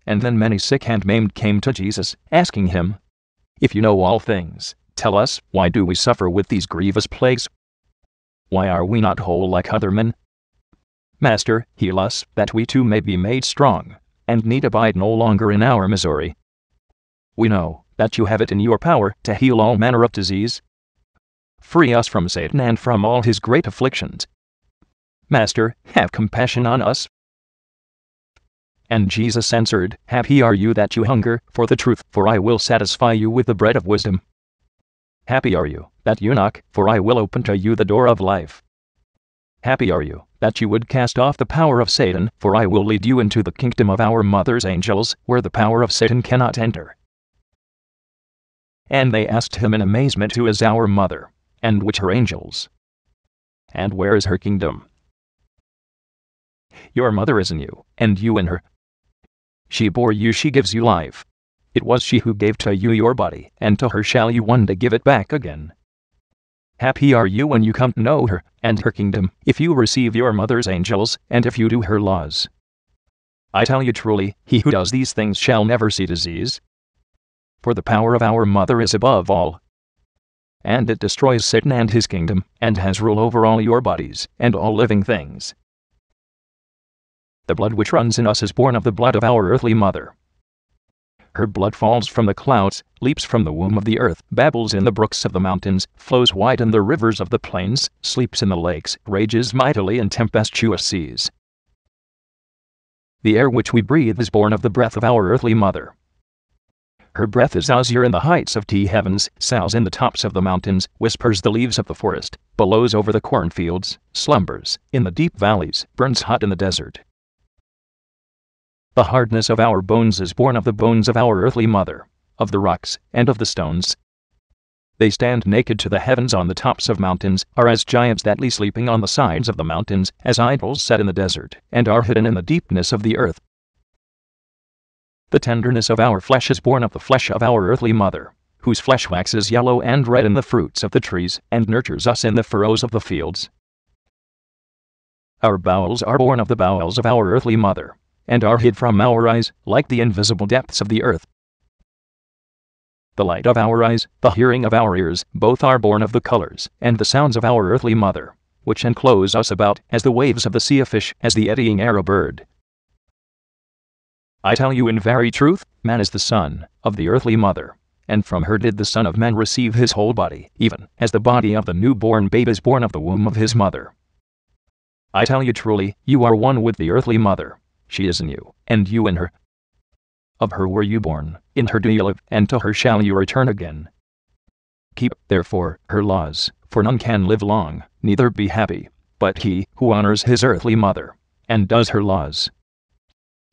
And then many sick and maimed came to Jesus, asking him, "If you know all things, tell us, why do we suffer with these grievous plagues? Why are we not whole like other men? Master, heal us, that we too may be made strong, and need abide no longer in our misery. We know that you have it in your power to heal all manner of disease. Free us from Satan and from all his great afflictions. Master, have compassion on us." And Jesus answered, "Happy are you that you hunger for the truth, for I will satisfy you with the bread of wisdom. Happy are you that you knock, for I will open to you the door of life. Happy are you that you would cast off the power of Satan, for I will lead you into the kingdom of our mother's angels, where the power of Satan cannot enter." And they asked him in amazement, "Who is our mother, and which her angels? And where is her kingdom?" "Your mother is in you, and you in her. She bore you, she gives you life. It was she who gave to you your body, and to her shall you one day give it back again. Happy are you when you come to know her, and her kingdom, if you receive your mother's angels, and if you do her laws. I tell you truly, he who does these things shall never see disease. For the power of our mother is above all. And it destroys Satan and his kingdom, and has rule over all your bodies, and all living things. The blood which runs in us is born of the blood of our earthly mother. Her blood falls from the clouds, leaps from the womb of the earth, babbles in the brooks of the mountains, flows wide in the rivers of the plains, sleeps in the lakes, rages mightily in tempestuous seas. The air which we breathe is born of the breath of our earthly mother. Her breath is azure in the heights of the heavens, sows in the tops of the mountains, whispers the leaves of the forest, blows over the cornfields, slumbers in the deep valleys, burns hot in the desert. The hardness of our bones is born of the bones of our earthly mother, of the rocks, and of the stones. They stand naked to the heavens on the tops of mountains, are as giants that lie sleeping on the sides of the mountains, as idols set in the desert, and are hidden in the deepness of the earth. The tenderness of our flesh is born of the flesh of our earthly mother, whose flesh waxes yellow and red in the fruits of the trees, and nurtures us in the furrows of the fields. Our bowels are born of the bowels of our earthly mother, and are hid from our eyes, like the invisible depths of the earth. The light of our eyes, the hearing of our ears, both are born of the colors and the sounds of our earthly mother, which enclose us about, as the waves of the sea, a fish, as the eddying air a bird. I tell you in very truth, man is the son of the earthly mother, and from her did the Son of Man receive his whole body, even as the body of the newborn babe is born of the womb of his mother. I tell you truly, you are one with the earthly mother. She is in you, and you in her. Of her were you born, in her do you live, and to her shall you return again. Keep, therefore, her laws, for none can live long, neither be happy, but he who honors his earthly mother, and does her laws.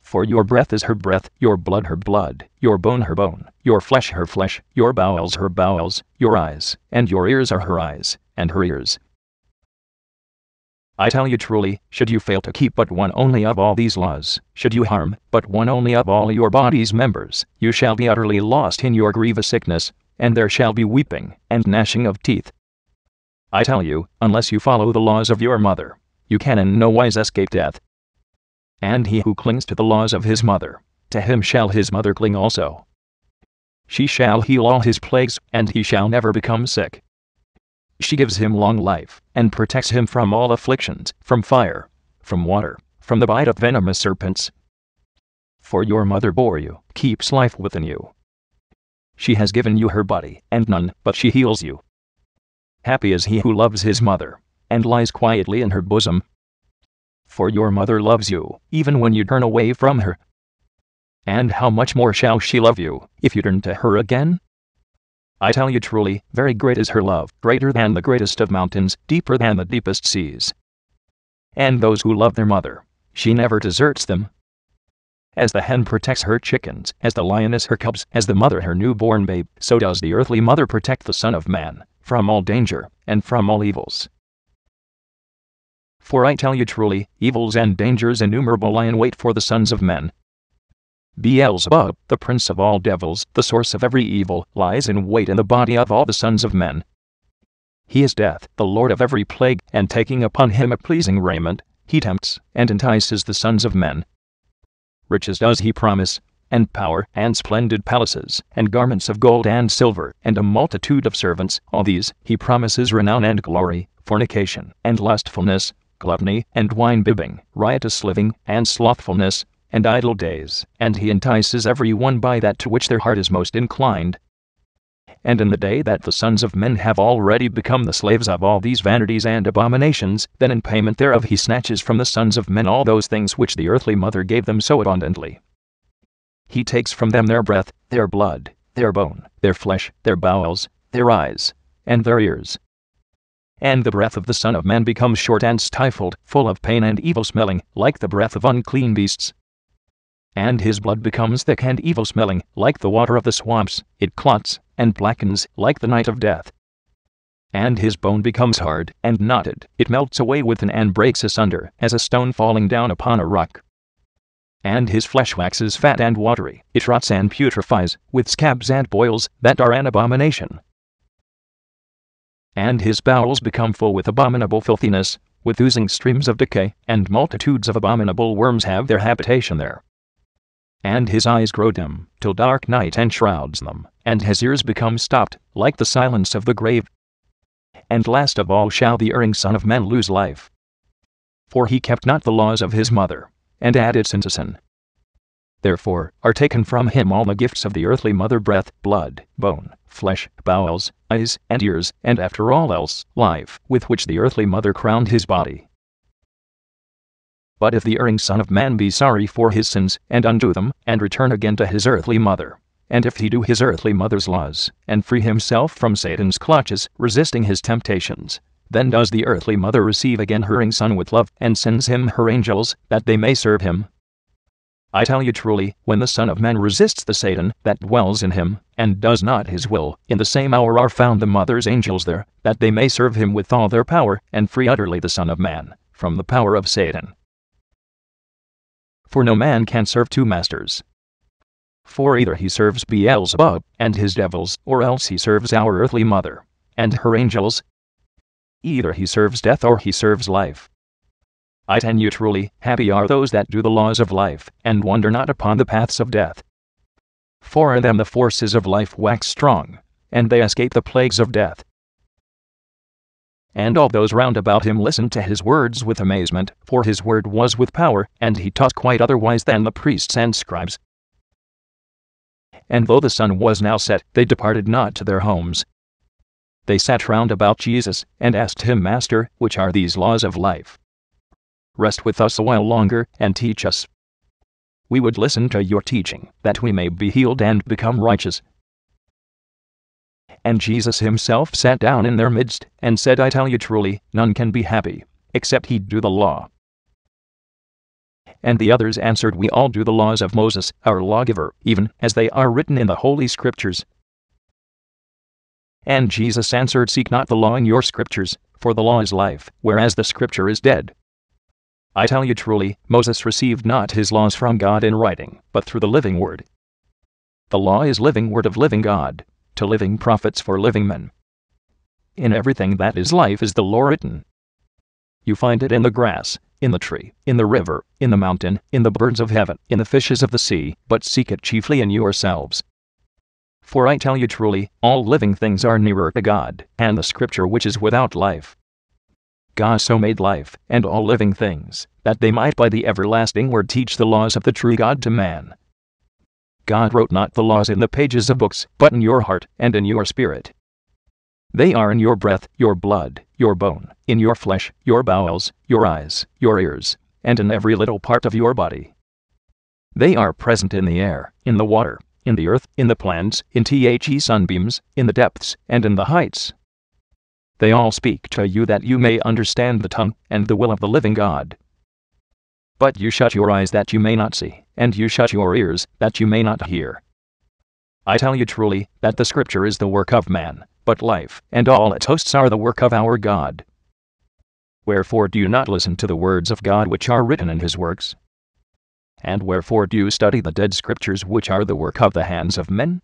For your breath is her breath, your blood her blood, your bone her bone, your flesh her flesh, your bowels her bowels, your eyes, and your ears are her eyes, and her ears. I tell you truly, should you fail to keep but one only of all these laws, should you harm but one only of all your body's members, you shall be utterly lost in your grievous sickness, and there shall be weeping and gnashing of teeth. I tell you, unless you follow the laws of your mother, you can in no wise escape death. And he who clings to the laws of his mother, to him shall his mother cling also. She shall heal all his plagues, and he shall never become sick. She gives him long life, and protects him from all afflictions, from fire, from water, from the bite of venomous serpents. For your mother bore you, keeps life within you. She has given you her body, and none but she heals you. Happy is he who loves his mother, and lies quietly in her bosom. For your mother loves you, even when you turn away from her. And how much more shall she love you, if you turn to her again? I tell you truly, very great is her love, greater than the greatest of mountains, deeper than the deepest seas. And those who love their mother, she never deserts them. As the hen protects her chickens, as the lioness her cubs, as the mother her newborn babe, so does the earthly mother protect the Son of Man, from all danger, and from all evils. For I tell you truly, evils and dangers innumerable lie in wait for the sons of men. Beelzebub, the prince of all devils, the source of every evil, lies in wait in the body of all the sons of men. He is death, the lord of every plague, and taking upon him a pleasing raiment, he tempts and entices the sons of men. Riches does he promise, and power, and splendid palaces, and garments of gold and silver, and a multitude of servants. All these he promises renown and glory, fornication, and lustfulness, gluttony, and wine-bibbing, riotous living, and slothfulness, and idle days, and he entices every one by that to which their heart is most inclined. And in the day that the sons of men have already become the slaves of all these vanities and abominations, then in payment thereof he snatches from the sons of men all those things which the earthly mother gave them so abundantly. He takes from them their breath, their blood, their bone, their flesh, their bowels, their eyes, and their ears. And the breath of the Son of Man becomes short and stifled, full of pain and evil-smelling, like the breath of unclean beasts. And his blood becomes thick and evil-smelling, like the water of the swamps. It clots and blackens, like the night of death. And his bone becomes hard and knotted. It melts away within and breaks asunder, as a stone falling down upon a rock. And his flesh waxes fat and watery. It rots and putrefies, with scabs and boils, that are an abomination. And his bowels become full with abominable filthiness, with oozing streams of decay, and multitudes of abominable worms have their habitation there. And his eyes grow dim, till dark night enshrouds them, and his ears become stopped, like the silence of the grave. And last of all shall the erring Son of Man lose life. For he kept not the laws of his mother, and added sin to sin. Therefore are taken from him all the gifts of the earthly mother, breath, blood, bone, flesh, bowels, eyes, and ears, and after all else, life, with which the earthly mother crowned his body. But if the erring Son of Man be sorry for his sins, and undo them, and return again to his earthly mother, and if he do his earthly mother's laws, and free himself from Satan's clutches, resisting his temptations, then does the earthly mother receive again her erring son with love, and sends him her angels, that they may serve him. I tell you truly, when the Son of Man resists the Satan that dwells in him, and does not his will, in the same hour are found the mother's angels there, that they may serve him with all their power, and free utterly the Son of Man from the power of Satan. For no man can serve two masters. For either he serves Beelzebub and his devils, or else he serves our earthly mother and her angels. Either he serves death or he serves life. I tell you truly, happy are those that do the laws of life, and wander not upon the paths of death. For in them the forces of life wax strong, and they escape the plagues of death. And all those round about him listened to his words with amazement, for his word was with power, and he taught quite otherwise than the priests and scribes. And though the sun was now set, they departed not to their homes. They sat round about Jesus, and asked him, Master, which are these laws of life? Rest with us a while longer, and teach us. We would listen to your teaching, that we may be healed and become righteous. And Jesus himself sat down in their midst, and said, I tell you truly, none can be happy, except he do the law. And the others answered, We all do the laws of Moses, our lawgiver, even as they are written in the Holy Scriptures. And Jesus answered, Seek not the law in your Scriptures, for the law is life, whereas the Scripture is dead. I tell you truly, Moses received not his laws from God in writing, but through the living word. The law is living word of living God, to living prophets for living men. In everything that is life is the law written. You find it in the grass, in the tree, in the river, in the mountain, in the birds of heaven, in the fishes of the sea, but seek it chiefly in yourselves. For I tell you truly, all living things are nearer to God, and the Scripture which is without life. God so made life, and all living things, that they might by the everlasting word teach the laws of the true God to man. God wrote not the laws in the pages of books, but in your heart, and in your spirit. They are in your breath, your blood, your bone, in your flesh, your bowels, your eyes, your ears, and in every little part of your body. They are present in the air, in the water, in the earth, in the plants, in the sunbeams, in the depths, and in the heights. They all speak to you that you may understand the tongue and the will of the living God. But you shut your eyes that you may not see, and you shut your ears that you may not hear. I tell you truly, that the Scripture is the work of man, but life and all its hosts are the work of our God. Wherefore do you not listen to the words of God which are written in his works? And wherefore do you study the dead Scriptures which are the work of the hands of men?